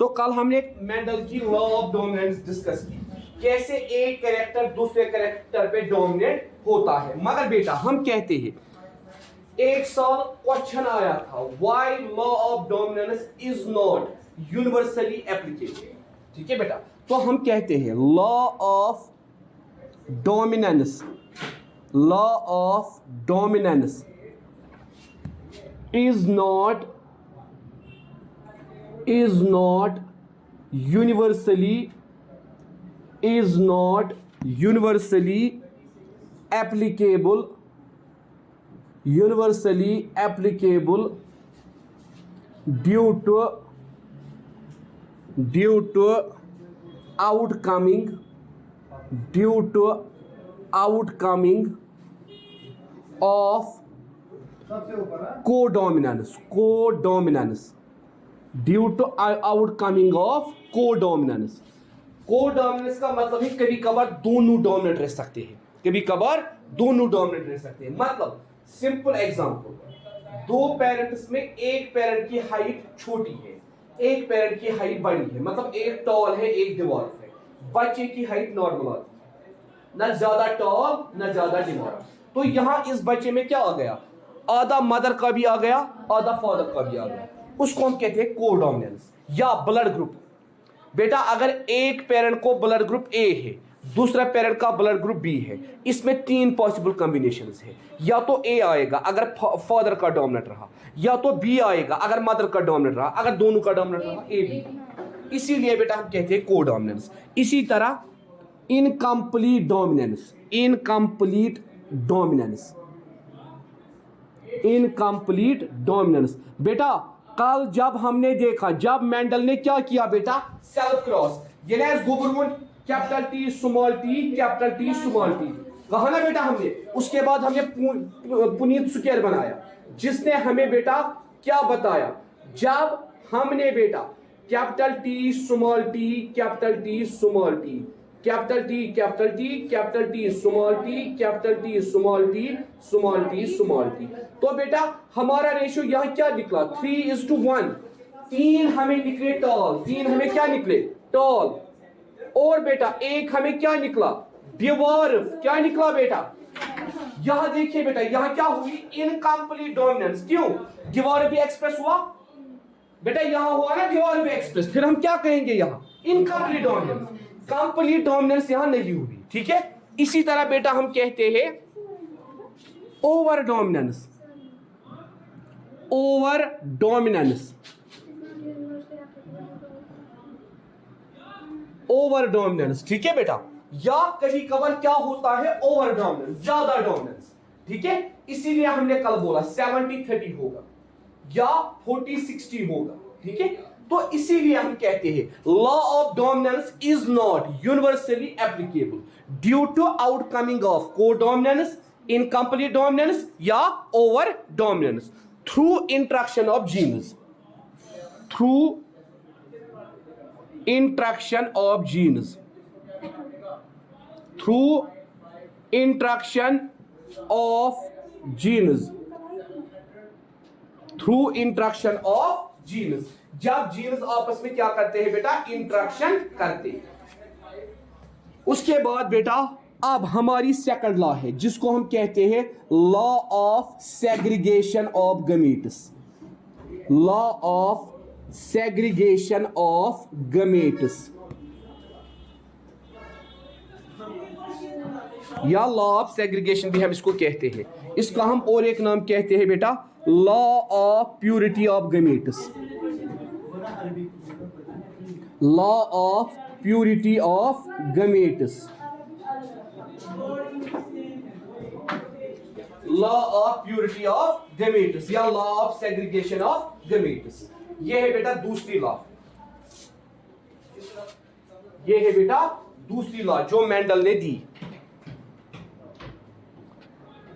तो कल हमने मेंडल की लॉ ऑफ डोमिनेंस डिस्कस की, कैसे एक कैरेक्टर दूसरे कैरेक्टर पे डोमिनेट होता है। मगर बेटा हम कहते हैं एक साल क्वेश्चन आया था, why law of dominance is not universally applicable. ठीक है बेटा, तो हम कहते हैं law of dominance, law of dominance is not universally applicable due to outcoming of codominance due to outcoming of codominance. Codominance का मतलब है कभी कभार दोनों डोमिनेट रह सकते हैं, मतलब सिंपल एग्जांपल, दो पेरेंट्स में एक पेरेंट की हाइट छोटी है, एक पेरेंट की हाइट बड़ी है, मतलब एक टॉल है एक डिवॉर्फ है। बच्चे की हाइट नॉर्मल आती है, ना ज्यादा टॉल ना ज्यादा डिवॉर्फ। तो यहां इस बच्चे में क्या आ गया, आधा मदर का भी आ गया, आधा फादर का भी आ गया, उसको हम कहते हैं कोडोमिनेंस। या ब्लड ग्रुप, बेटा अगर एक पेरेंट को ब्लड ग्रुप ए है, दूसरा पेरेंट का ब्लड ग्रुप बी है, इसमें तीन पॉसिबल कॉम्बिनेशंस है। या तो ए आएगा अगर फादर का डोमिनेंट रहा, या तो बी आएगा अगर मदर का डोमिनेंट रहा, अगर दोनों का डोमिनेंट रहा ए बी। इसीलिए बेटा हम कहते हैं कोडोमिनेंस। इसी तरह इनकम्प्लीट डोमिनेंस बेटा कल जब हमने देखा, जब मेंडल ने क्या किया बेटा, सेल्फ क्रॉस, गोबरमोन कैपिटल टी स्मॉल टी कहा ना बेटा हमने। उसके बाद हमने पुनीत स्क्वायर बनाया, जिसने हमें बेटा क्या बताया, जब हमने बेटा capital T small T capital T small T capital T capital T capital T small T capital T small T small T small T, तो बेटा हमारा रेशियो यहां क्या निकला, 3:1। तीन हमें निकले टॉल, तीन हमें क्या निकले टॉल, और बेटा एक हमें क्या निकला डिवॉर्फ। क्या निकला बेटा, यहां देखिए बेटा, यहां क्या हुई इनकम्प्लीट डोमिनेंस। क्यों, डिवॉर्फ भी एक्सप्रेस हुआ बेटा, यहां हुआ ना डिवॉर्फ भी एक्सप्रेस, फिर हम क्या कहेंगे यहां इनकम्प्लीट डोमिनेंस। कंप्लीट डोमिनेंस यहां नहीं हुई। ठीक है, इसी तरह बेटा हम कहते हैं ओवर डोमिनेंस। ठीक है बेटा, या कभी कभार क्या होता है ओवर डोमिनेंस, ज्यादा डोमिनेंस। ठीक है, इसीलिए हमने कल बोला 70-30 होगा या 40-60 होगा। ठीक है, तो इसीलिए हम कहते हैं law of dominance is not universally applicable due to outcoming of codominance, incomplete dominance या over dominance through interaction of genes, जब जीन्स आपस में क्या करते हैं बेटा, इंटरेक्शन करते हैं। उसके बाद बेटा अब हमारी सेकंड लॉ है, जिसको हम कहते हैं law of segregation of gametes. या लॉ ऑफ सेग्रीगेशन भी हम इसको कहते हैं। इसका हम और एक नाम कहते हैं बेटा law of purity of gametes. Law of purity of gametes, या law of segregation of gametes. ये है बेटा दूसरी लॉ, जो मेंडल ने दी।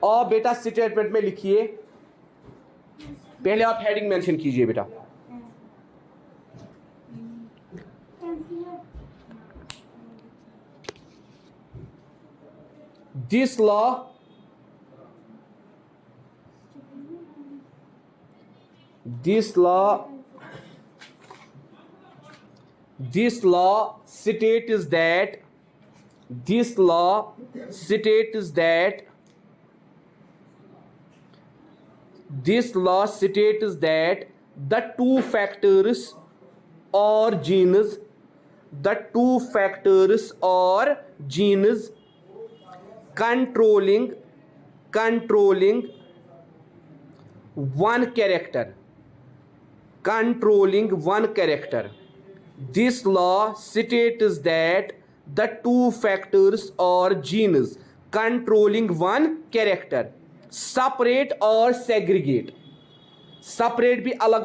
और बेटा स्टेटमेंट में लिखिए, पहले आप हेडिंग मेंशन कीजिए बेटा। This law This law states that this law states that this law states that the two factors or genes controlling one character. This law states that the two factors or genes controlling one character separate or segregate. Separate भी अलग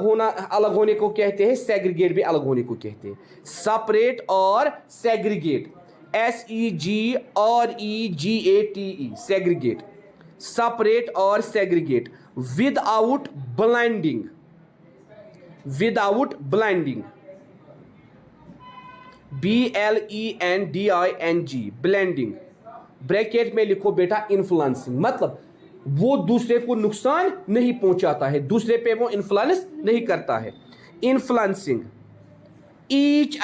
होने को कहते हैं, segregate भी अलग होने को कहते हैं. सेपरेट और सेग्रीगेट, SEGREGATE, सेग्रीगेट. सेपरेट और segregate without blinding, BLENDING, blending. Bracket में लिखो बेटा इन्फ्लुएंसिंग, मतलब वो दूसरे को नुकसान नहीं पहुंचाता है, दूसरे पे वो इन्फ्लुएंस नहीं करता है. Influencing each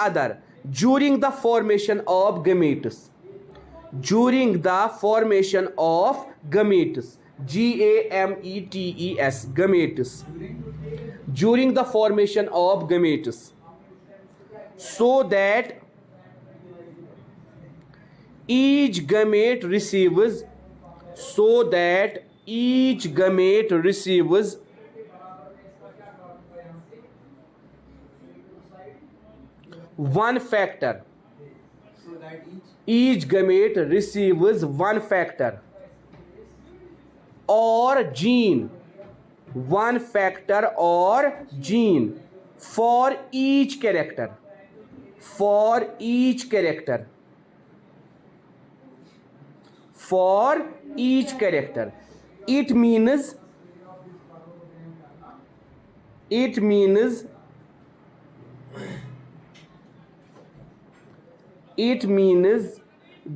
other during the formation of gametes, GAMETS, gametes, during the formation of gametes, so that each gamete receives one factor. Each gamete receives one factor or gene, one factor or gene for each character. It means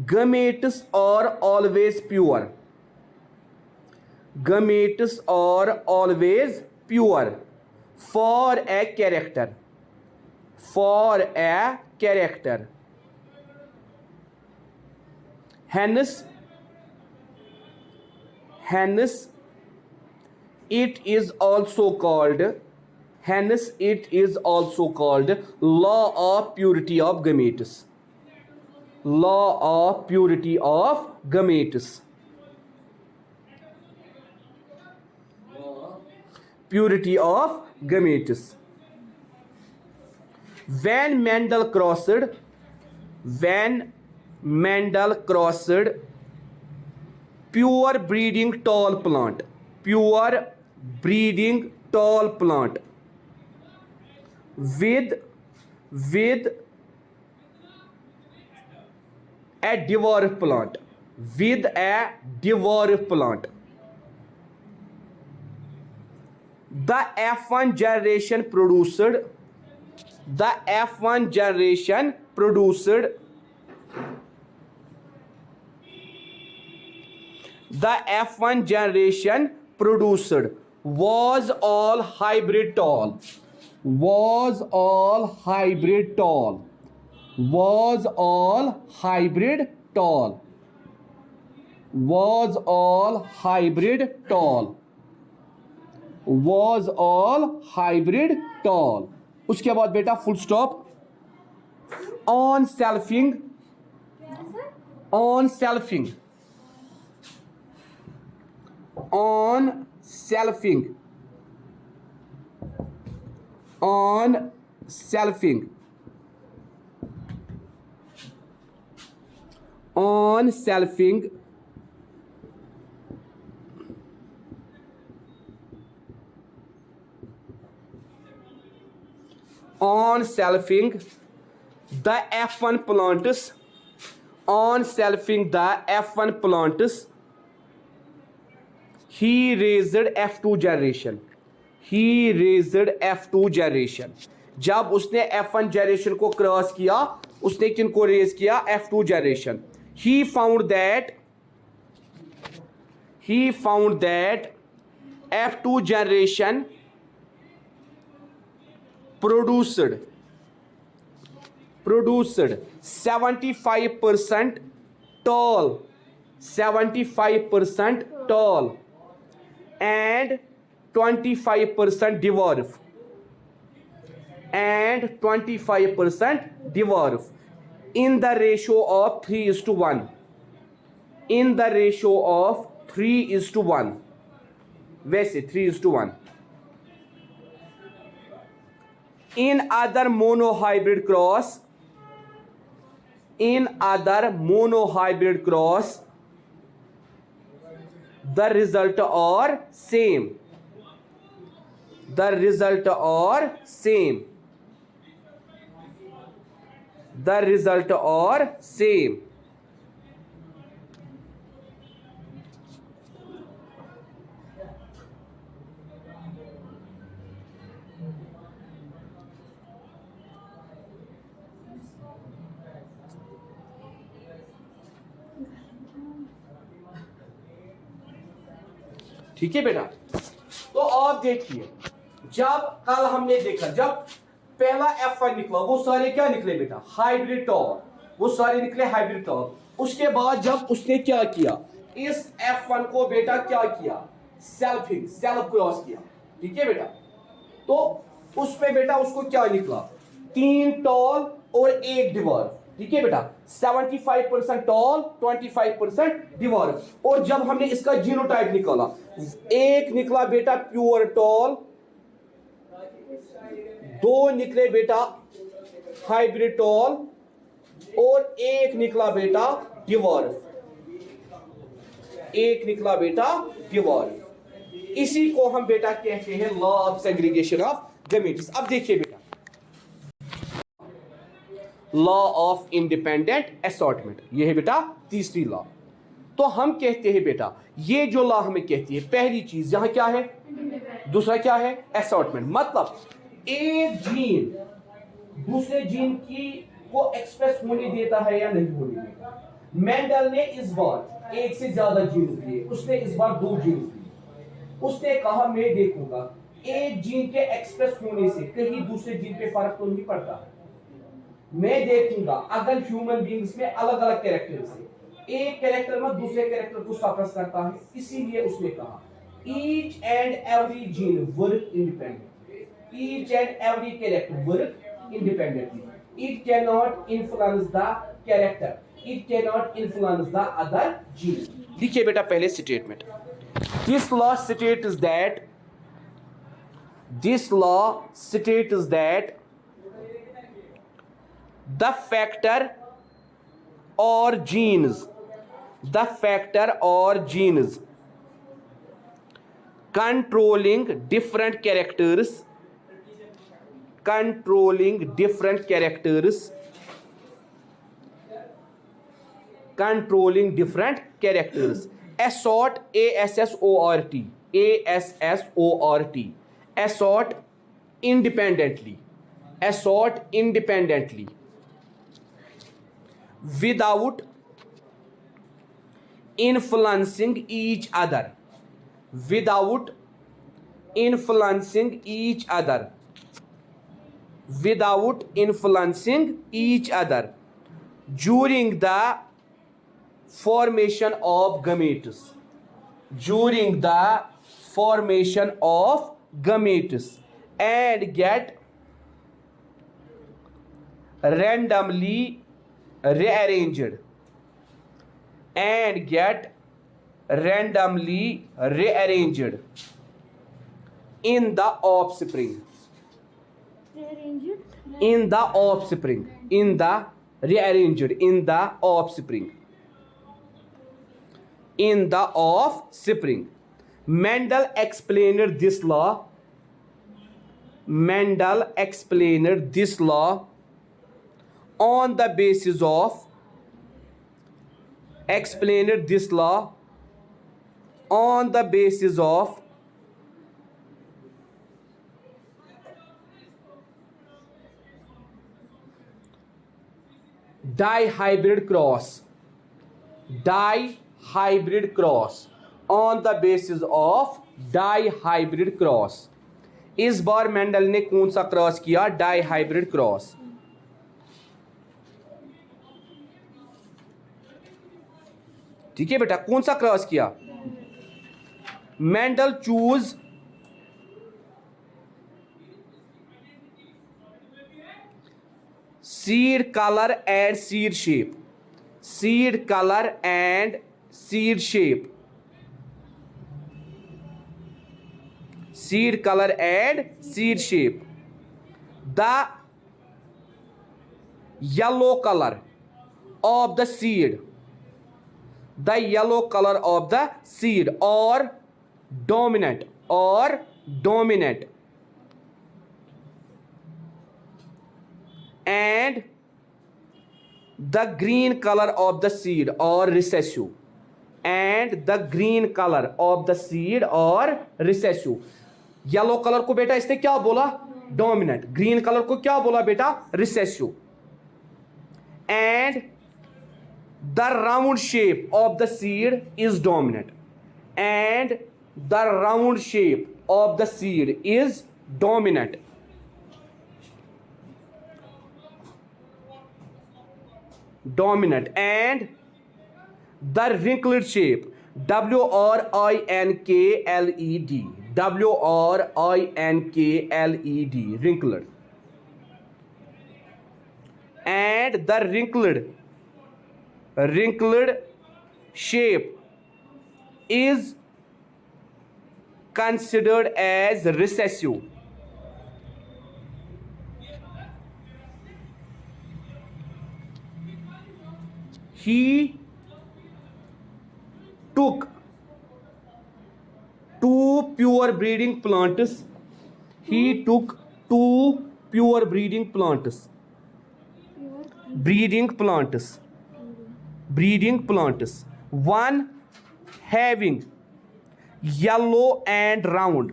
gametes are always pure. Gametes are always pure for a character. Hence it is also called law of purity of gametes. Purity of gametes. When Mendel crossed pure breeding tall plant with a dwarf plant, the F1 generation produced was all hybrid tall. उसके बाद बेटा full stop. on selfing the F1 plants, he raised F2 generation. जब उसने F1 generation को cross किया, उसने किनको raise किया? F2 generation. He found that F2 generation produced 75% tall, 75% tall and 25% dwarf, and 25% dwarf in the ratio of 3:1, in the ratio of 3:1, वैसे 3:1. In other monohybrid cross, in other monohybrid cross, the result are same, the result are same, the result are same. ठीक है बेटा, तो आप देखिए, जब कल हमने देखा, जब पहला F1 निकला, वो सारे क्या निकले बेटा, हाइब्रिड टॉल, वो सारे निकले हाइब्रिड टॉल. उसके बाद जब उसने क्या किया, इस F1 को बेटा क्या किया, सेल्फ क्रॉस किया. ठीक है बेटा, तो उस पे बेटा उसको क्या निकला, 3 टॉल और 1 डिवार्फ. ठीक है बेटा, 75% टॉल, 25% डिवार्फ. और जब हमने इसका जीनोटाइप निकाला, एक निकला बेटा प्योर टॉल, 2 निकले बेटा हाइब्रिड टॉल और 1 निकला बेटा डिवार्फ, 1 निकला बेटा डिवार्फ. इसी को हम बेटा कहते हैं law of segregation of gametes. अब देखिए बेटा, लॉ ऑफ इंडिपेंडेंट असॉर्टमेंट, ये है बेटा तीसरी लॉ. तो हम कहते हैं बेटा, ये जो लॉ हमें कहती है, पहली चीज यहां क्या है, दूसरा क्या है, असॉर्टमेंट. मतलब एक जीन दूसरे जीन की को एक्सप्रेस होने देता है या नहीं होने देता. मेंडल ने इस बार एक से ज्यादा जीन दिए, उसने इस बार 2 जीन दिए. उसने कहा मैं देखूंगा एक जीन के एक्सप्रेस होने से कहीं दूसरे जीन पे फर्क तो नहीं पड़ता. मैं देखूंगा अगर ह्यूमन बीइंग्स में अलग अलग कैरेक्टर्स है, एक कैरेक्टर में दूसरे कैरेक्टर को सप्रेस करता है. इसीलिए उसने कहा each and every gene work independently, each and every character work independently. It can not influence the character, it can not influence the other gene. देखिए बेटा पहले statement, this law states that, this law states that the factor or genes, the factor or genes controlling different characters, controlling different characters, controlling different characters, assort, assort, assort, assort independently, assort independently without influencing each other, without influencing each other, without influencing each other during the formation of gametes, during the formation of gametes, and get randomly rearranged, and get randomly rearranged in the offspring, in the offspring, in the rearranged in the offspring, in the offspring. Mendel explained this law, Mendel explained this law on the basis of, explained this law on the basis of dihybrid cross, dihybrid cross, on the basis of dihybrid cross इस बार Mendel ने कौन सा cross किया? Dihybrid cross. ठीक है बेटा, कौन सा क्रॉस किया? Mendel choose seed color and seed shape. Seed color and seed shape. Seed color and seed shape. The yellow color of the seed. The yellow color of the seed or dominant and the green color of the seed or recessive, and the green color of the seed or recessive. Yellow colour को बेटा इसने क्या बोला? Dominant. Green colour को क्या बोला बेटा? Recessive. And the round shape of the seed is dominant, and the round shape of the seed is dominant. Dominant and the wrinkled shape, WRINKLED, WRINKLED, wrinkled, and the wrinkled shape is considered as recessive. He took two pure breeding plants. He took two pure breeding plants. Breeding plants. One having yellow and round.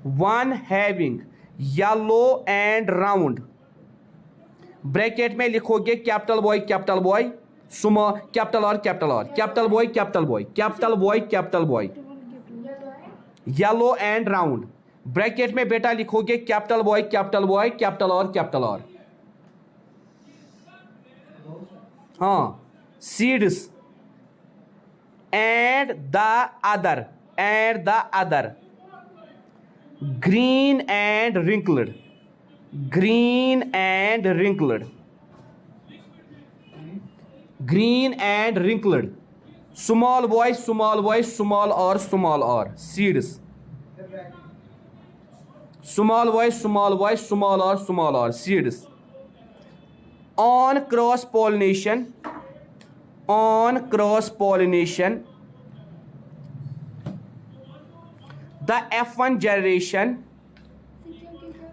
One having yellow and round. Bracket में लिखोगे capital boy small, capital R, capital boy, yellow and round. Bracket में बेटा लिखोगे capital boy, capital R. हाँ, seeds and the other green and wrinkled, small boy, small r, seeds, small boy, small r, seeds. On cross pollination, the F1 generation,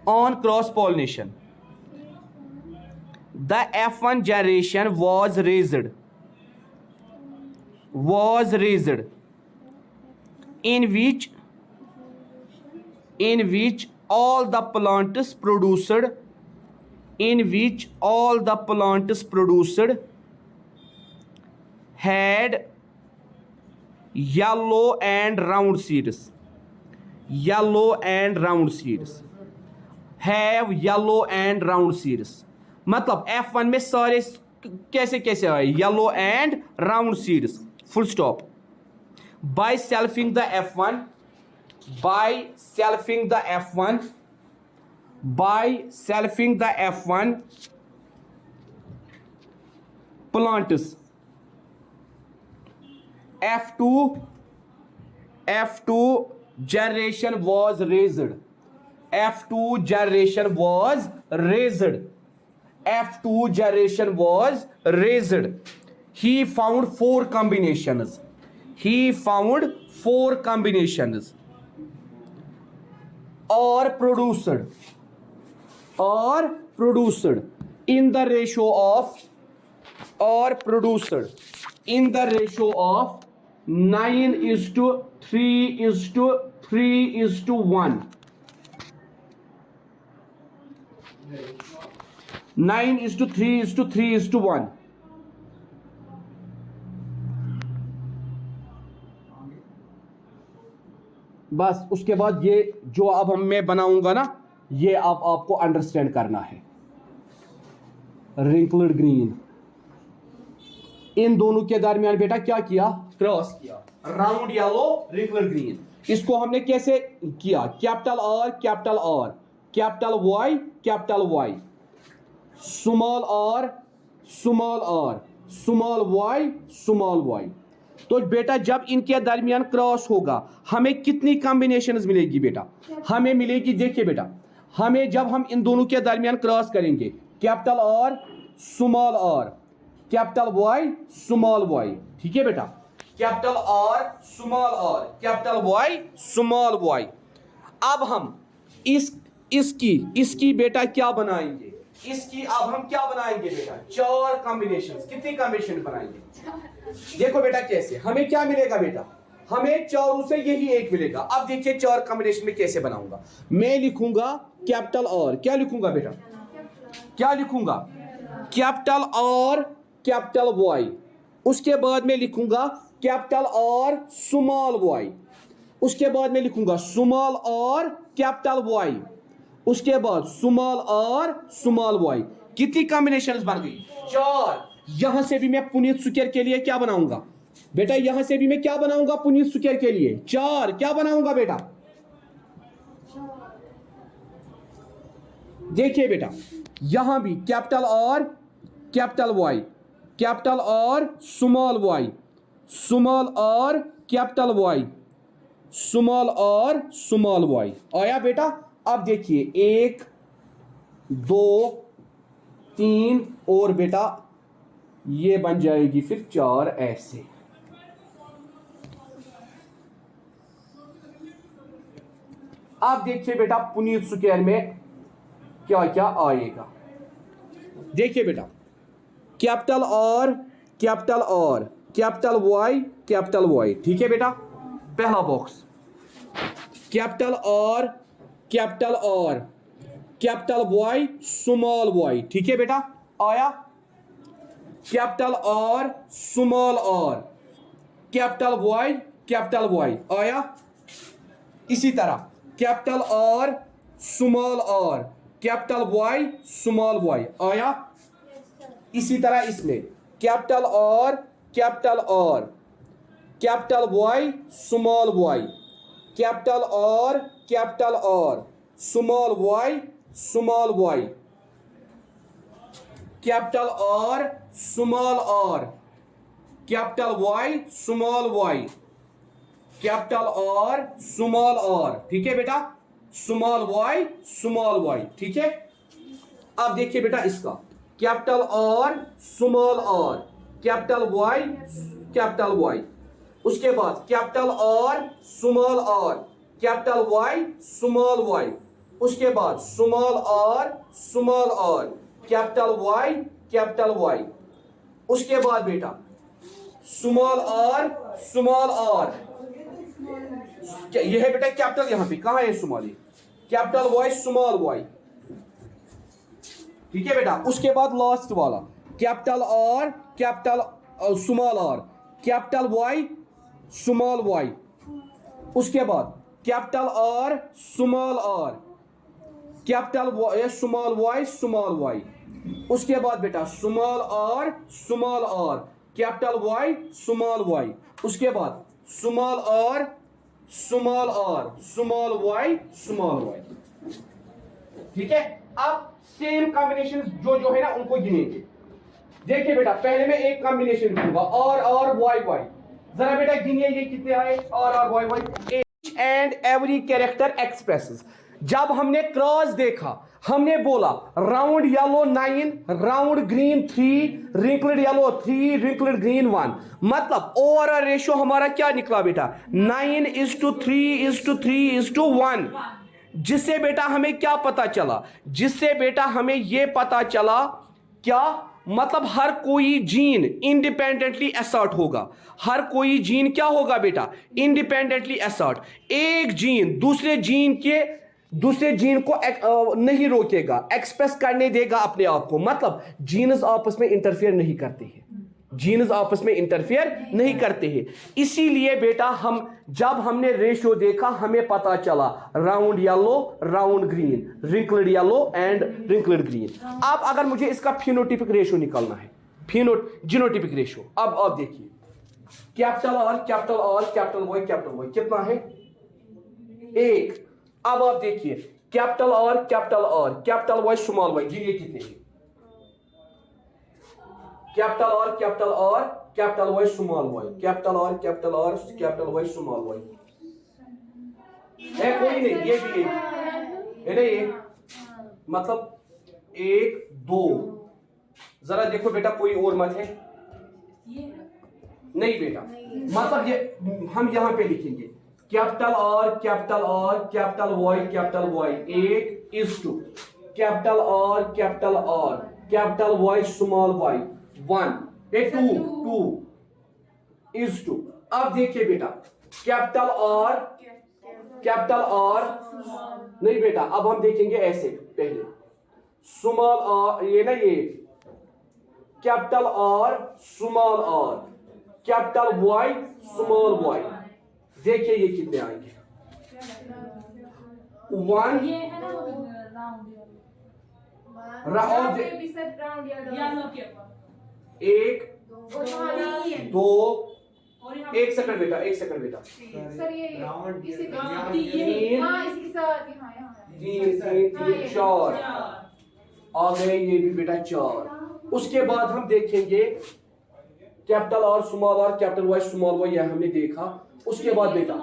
on cross pollination, the F1 generation was raised, in which all the plants produced, had yellow and round seeds, have yellow and round seeds. मतलब F1 में सारे कैसे आए? Yellow and round seeds, full stop. By selfing the F1 plants, F2 generation was raised, He found four combinations, or produced in the ratio of 9:3:1. 9:3:1. बस उसके बाद ये जो अब मैं बनाऊंगा ना, ये आपको अंडरस्टैंड करना है। रिंकल्ड ग्रीन, इन दोनों के दरमियान बेटा क्या किया, क्रॉस किया, राउंड येलो रिंकल्ड ग्रीन। इसको हमने कैसे किया, capital R capital R, capital Y capital Y, small R small R, small Y small Y. तो बेटा जब इनके दरमियान क्रॉस होगा हमें कितनी कॉम्बिनेशंस मिलेगी बेटा, हमें मिलेगी, देखिए बेटा, हमें जब हम इन दोनों के दरमियान क्रॉस करेंगे, capital R small R, capital Y small Y, ठीक है बेटा, capital R small R, capital Y small Y. अब हम इसकी बेटा क्या बनाएंगे, इसकी अब हम क्या बनाएंगे बेटा, चार कॉम्बिनेशंस। कितनी कॉम्बिनेशन बनाएंगे, देखो बेटा कैसे, हमें क्या मिलेगा बेटा, हमें चारों से यही एक मिलेगा। अब देखिए चार कॉम्बिनेशन में कैसे बनाऊंगा, मैं लिखूंगा कैपिटल आर, क्या लिखूंगा बेटा, क्या लिखूंगा, कैपिटल आर कैपिटल वाई, उसके बाद में लिखूंगा कैपिटल आर स्मॉल वाई, उसके बाद में लिखूंगा स्मॉल आर कैपिटल वाई, उसके बाद स्मॉल आर स्मॉल वाई। कितनी कॉम्बिनेशंस बन गई, चार। यहां से भी मैं पुनीत सुकेर के लिए क्या बनाऊंगा बेटा, यहां से भी मैं क्या बनाऊंगा पुनीत सुकेर के लिए, चार। क्या बनाऊंगा बेटा, देखिए बेटा, यहां भी capital R capital Y, capital R small Y, small R capital Y, small R small Y. आया बेटा। अब देखिए 1 2 3 और बेटा ये बन जाएगी फिर 4 ऐसे। अब देखिए बेटा पुनीत सुकेर में क्या क्या आएगा, देखिए बेटा, capital R capital R, capital Y capital Y, ठीक है बेटा, पहला box, capital R capital R, capital Y small Y, ठीक है बेटा, आया, capital R small R, capital Y आया। इसी तरह capital R small R, capital Y small Y आया। इसी तरह इसमें capital R capital R, capital Y small Y, capital R small Y, capital R small R, capital Y small Y, capital R small are, ठीक है बेटा, small Y, ठीक है। अब देखिए बेटा इसका capital R small R, capital Y, उसके बाद capital R small R, capital Y small Y, उसके बाद स्मॉल आर, कैपिटल वाई, उसके बाद बेटा स्मॉल आर, यह है बेटा कैपिटल, यहां पे कहां है small, capital Y small Y, ठीक है बेटा। उसके बाद लास्ट वाला capital R capital small R, capital Y small Y, उसके बाद capital R small R, capital small Y, उसके बाद बेटा small R, capital Y small Y, उसके बाद स्मॉल आर, स्मॉल वाई, ठीक है। अब सेम कॉम्बिनेशन जो है ना उनको गिनेंगे। देखिए बेटा पहले मैं एक कॉम्बिनेशन लिखूंगा और वाई, जरा बेटा गिनिए ये कितने आए, और Y. Each and every character expresses, जब हमने क्रॉस देखा हमने बोला round yellow 9, round green 3, wrinkled yellow 3, wrinkled green 1, मतलब ओवरऑल रेशियो हमारा क्या निकला बेटा, 9:3:3:1, जिससे बेटा हमें क्या पता चला, जिससे बेटा हमें यह पता चला क्या, मतलब हर कोई जीन इंडिपेंडेंटली असर्ट होगा, हर कोई जीन क्या होगा बेटा, इंडिपेंडेंटली असर्ट, एक जीन दूसरे जीन को नहीं रोकेगा, एक्सप्रेस करने देगा अपने आप को, मतलब जीन्स आपस में इंटरफेयर नहीं करते हैं, जीन्स आपस में इंटरफेयर नहीं करते हैं। इसीलिए बेटा हम जब हमने रेशियो देखा हमें पता चला round yellow, round green, wrinkled yellow and wrinkled green. अब अगर मुझे इसका फिनोटिपिक रेशियो निकालना है, जीनोटिपिक रेशियो, अब आप देखिए capital R capital R capital Y कितना है? 1। अब आप देखिए capital R capital Y small Y, गिनिए कितने हैं? Capital R capital Y small Y, capital R capital Y small Y है। कोई नहीं, ये भी एक है ना, ये मतलब 1 2। जरा देखो बेटा कोई और मत है? नहीं बेटा, मतलब ये हम यहां पे लिखेंगे capital R capital Y 1:2, capital R capital Y small Y 1 2 2:2। अब देखिए बेटा कैपिटल आर नहीं बेटा, अब हम देखेंगे ऐसे, पहले स्मॉल आर, ये ना ये capital R capital Y small Y, देखिए ये कितने आएंगे? 1 1 2। एक सेकंड बेटा सर ये इसी के साथ 3 4 आ गए, ये भी बेटा 4। उसके बाद हम देखेंगे capital R capital Y small Y, यह हमने देखा। उसके बाद बेटा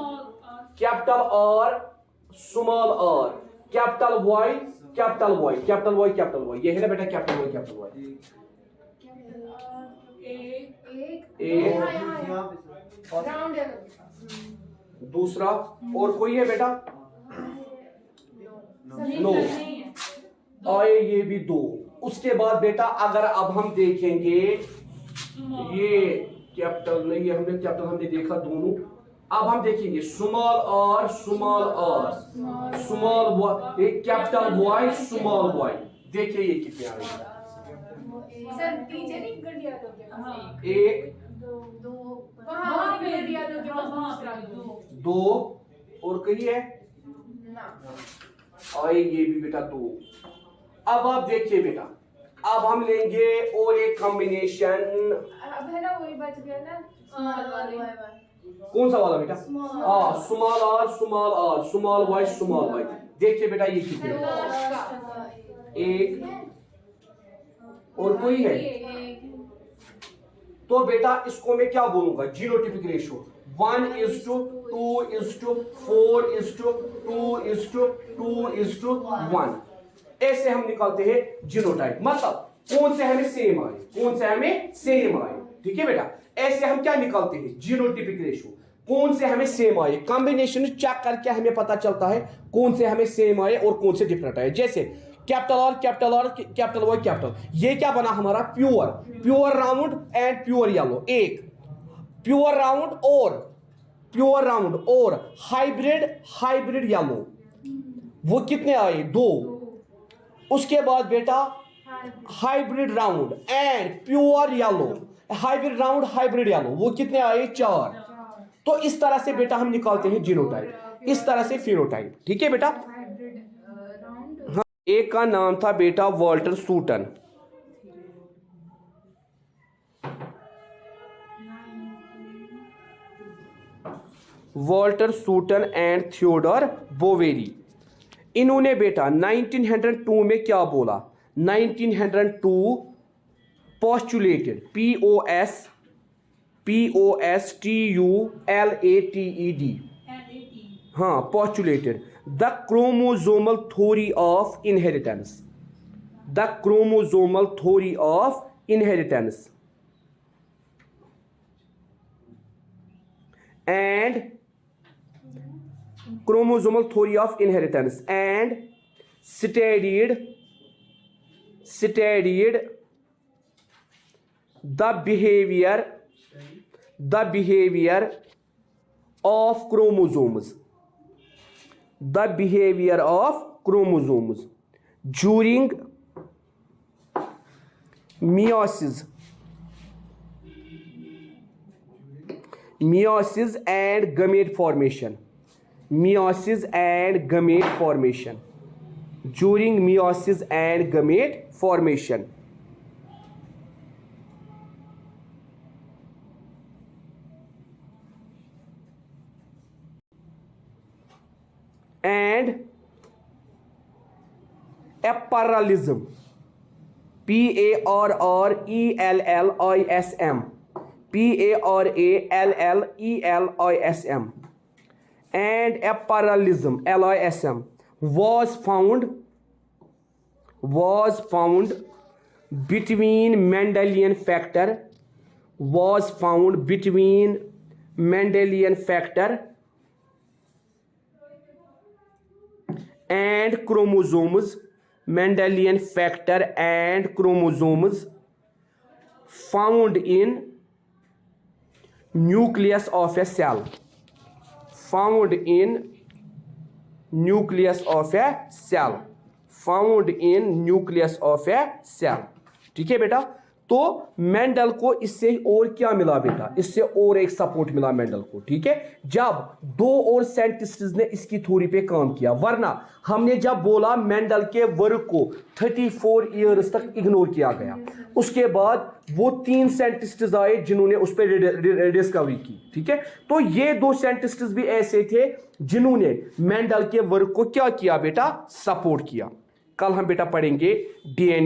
कैपिटल आर कैपिटल वाई, ये है ना बेटा कैपिटल वाई। दूसरा और कोई है बेटा? नो, आए ये भी 2। उसके बाद बेटा अगर अब हम देखेंगे ये कैपिटल नहीं, ये हमने देखा दोनों। अब हम देखेंगे small R capital Y small Y, देखिए ये कितने आ रहे हैं? सर नीचे नहीं गंडिया तो क्या? 1 2 और कही है आए ये भी बेटा 2। अब आप देखिए बेटा, अब हम लेंगे और एक कॉम्बिनेशन, अब है ना वही बच गया ना, कौन सा वाला बेटा? स्मॉल आर स्मॉल वाई, देखिए बेटा ये कितने? 1 और कोई है? तो बेटा इसको मैं क्या बोलूंगा? Genotypic ratio 1:4:2:2:1। ऐसे हम निकालते हैं जीनोटाइप, मतलब कौन से हमें सेम आए, ठीक है बेटा। ऐसे हम क्या निकालते हैं? जीनोटिपिक रेशियो, कौन से हमें सेम आए। कॉम्बिनेशन चेक करके हमें पता चलता है कौन से हमें सेम आए और कौन से डिफरेंट आए। जैसे capital R capital Y capital, ये क्या बना हमारा? Pure round and pure yellow. एक प्योर राउंड और हाइब्रिड येलो, वो कितने आए? 2। उसके बाद बेटा hybrid round and pure yellow, hybrid yellow, वो कितने आए? 4। तो इस तरह से बेटा हम निकालते हैं जीनोटाइप, इस तरह से फिनोटाइप, ठीक है बेटा। हाँ, एक का नाम था बेटा वॉल्टर सूटन, एंड थियोडोर बोवेरी। इन्होंने बेटा 1902 में क्या बोला? 1902 पोस्टुलेटेड, POSTULATED, हाँ postulated the chromosomal theory of inheritance, and chromosomal theory of inheritance and studied the behavior of chromosomes during meiosis meiosis and gamete formation. Meiosis and gamete formation. During meiosis and gamete formation. And apparellism. Parrellism. Parrellism. And apparellism, LISM, was found between Mendelian factor and chromosomes. Mendelian factor and chromosomes found in nucleus of a cell. Found in nucleus of a cell. ठीक है बेटा। तो Mendel को इससे और क्या मिला बेटा, इससे और एक सपोर्ट मिला मेंडल को। ठीक है, जब दो और साइंटिस्ट्स ने इसकी थ्योरी पे काम किया, वरना हमने जब बोला मेंडल के वर्क को 34 इयर्स तक इग्नोर किया गया। उसके बाद वो 3 साइंटिस्ट्स आए जिन्होंने उस पर डिस्कवरी की। ठीक है, तो ये 2 साइंटिस्ट्स भी ऐसे थे जिन्होंने मेंडल के वर्क को क्या किया बेटा, सपोर्ट किया। कल हम बेटा पढ़ेंगे डीएनए।